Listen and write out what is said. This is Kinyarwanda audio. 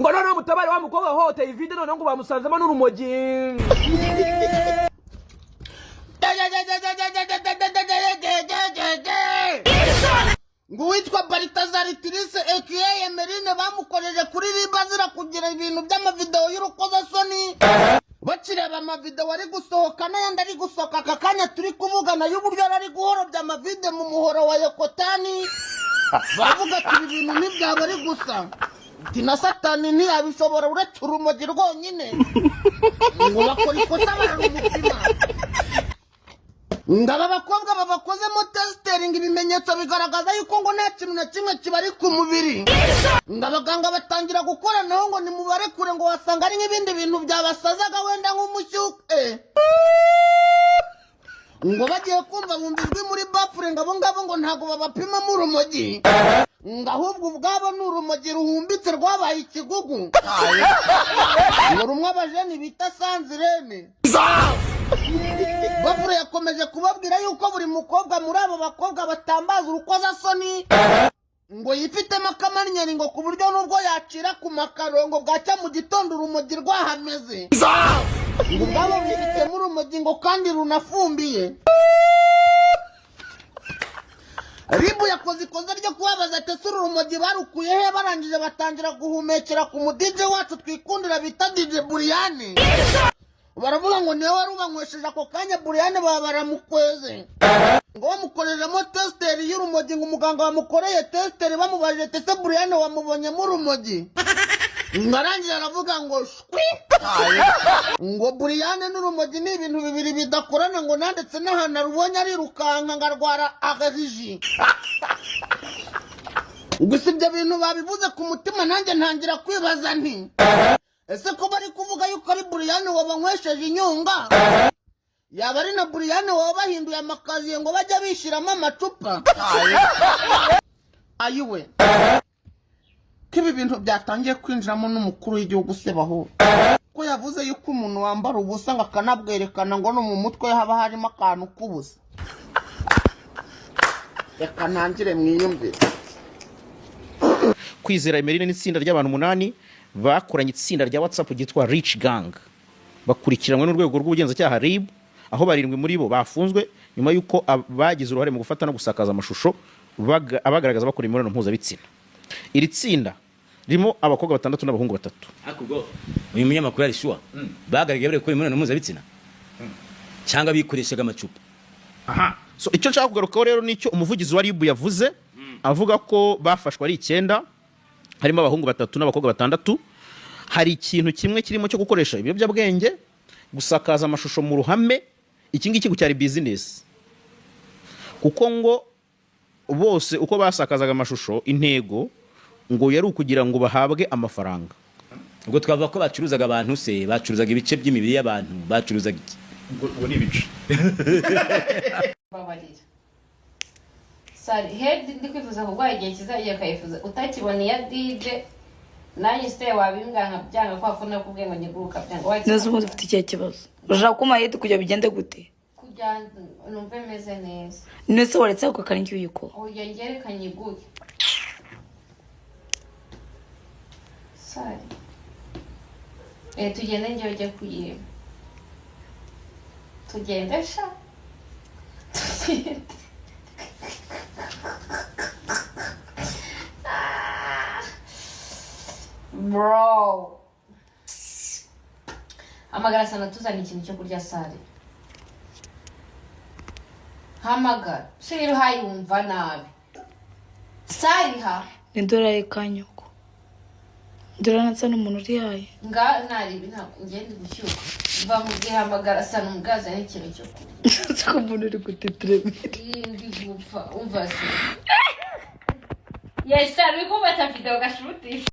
ngo noneho mutabare wa mukobwa hohoteye ivide noneho ngo bamusanzemo n'urumogi. ngo witwa Baritazari Tirise aka Emeline bamukoreje kuri ribazira kugira ibintu by'amavideo y'urukozasoni bakireba amavideo ari gusohoka n'ayandi ari gusohoka aka kanya turi kuvugana y'uburyo ari guhorobya amavide mu muhoro wa Yokotani bavuga ati ibintu n'ibyaba ari gusa na Satani ntiyabishobora uretse urumogi rwonyine ngo bakora ikosa bararumupima ngaba bakobwa babakozemo testing ibimenyetso bigaragaza yuko ngo nta kintu na kimwe kibari ku mubiri ngabaganga batangira gukora naho ngo nimubare kure ngo wasanga ari nk'ibindi bintu byabasazaga wenda nk'umushyuke ngo bagiye kumva bumvijwe muri bafure ngabo ngo ntago babapima mu rumogi ngahubwo ubwabo n'urumogi ruhumbitse rwabaye ikigugu ngo rumwe abajeni bita Sanzirene bafure yakomeje kubabwira yuko buri mukobwa muri abo bakobwa batambaza urukozasoni ngo yifitemo akamanyeri ngo ku buryo nubwo yacira ku makarongo bwacya mu gitondo urumogi rwahameze ngo ubwabo bifitemo urumogi ngo kandi runafumbiye. Ribu yakoze ikoze ryo kubabaza ati ese urumogi barukuye he barangije batangira guhumekera ku mudije wacu twikundira bita DJ Buriyane baravuga ngo niwe wari ubanywesheje ako kanya Buriyane baba baramukweze ngo bamukoreramo testeri y'urumogi ngo umuganga wamukoreye testeri bamubajije ati ese Buriyane wamubonyemo urumogi ngarangira aravuga ngo shwi ngo Buriyane n'urumogi ni ibintu bibiri bidakorana ngo nandetse n'ahantu arubonye arirukanka ngarwara agariji gusa ibyo bintu babivuze ku mutima nanjye ntangira kwibaza nti ese ko bari kuvuga yuko ari Buriyane wabanywesheje inyunga yaba ari na Buriyane waba bahinduye amakaziye ngo bajya bishyiramo amacupa ayiwe ko ibi bintu byatangiye kwinjiramo n'umukuru w'igihugu sebaho ko yavuze yuko umuntu wambara ubusa ngo akanabwerekana ngo no mu mutwe haba harimo akantu k'ubusa reka ntangire mwiyumvire. Kwizera Emeline n'itsinda ry'abantu 8 bakoranye itsinda rya WhatsApp ryitwa Rich Gang bakurikiranwe n'urwego rw'ubugenzacyaha RIB aho barindwi muri bo bafunzwe nyuma yuko bagize uruhare mu gufata no gusakaza amashusho abagaragaza bakora imibonano mpuzabitsina. Iri tsinda rimo abakobwa 6 n'abahungu 3. Akubwo uyu munyamakuru ari shuwa bagaragaye bare gukora imibonano mpuzabitsina cyangwa bikoreshaga amacupa. Aha, so icyo nshaka kugarukaho rero nicyo umuvugizi wa RIB yavuze avuga ko bafashwe ari 9 harimo abahungu 3 n'abakobwa 6. Hari ikintu kimwe kirimo cyo gukoresha ibiyobyabwenge gusakaza amashusho mu ruhame. Iki ngiki cyari business kuko ngo bose uko basakazaga amashusho intego ngo yari ukugira ngo bahabwe amafaranga. Ubwo twavuga ko bacuruzaga abantu se bacuruzaga ibice by'imibiri y'abantu bacuruzaga iki ngo ni ibice babarira sari head ndi kwifuza kugwa igihe kizagiye kayifuza utakibona ya DJ nanjye se wabimbwanga byanga kwa ko nakubwiye ngo nyiguruka byanga waje nazo umuntu ufite ikihe kibazo urashaka kuma head kujya bigende gute kujya numve meze neza nese waretse ako karingi uyiko oya ngerekanye guke sari tugende njye ujye kuyiba tugende sha bro amagara sana tuzana ikintu cyo kurya sari hamagara shiri hayumva nabi sari ha ndorare kanyuko ndorana n'umuntu uri haye nga nari bina ngende gushyuka mva mu gihe hamagara sana umugaza n'ikintu cyo kurya ko umuntu uri gutitremera ndi gupfa umva se yes sari ko batafite ugashuti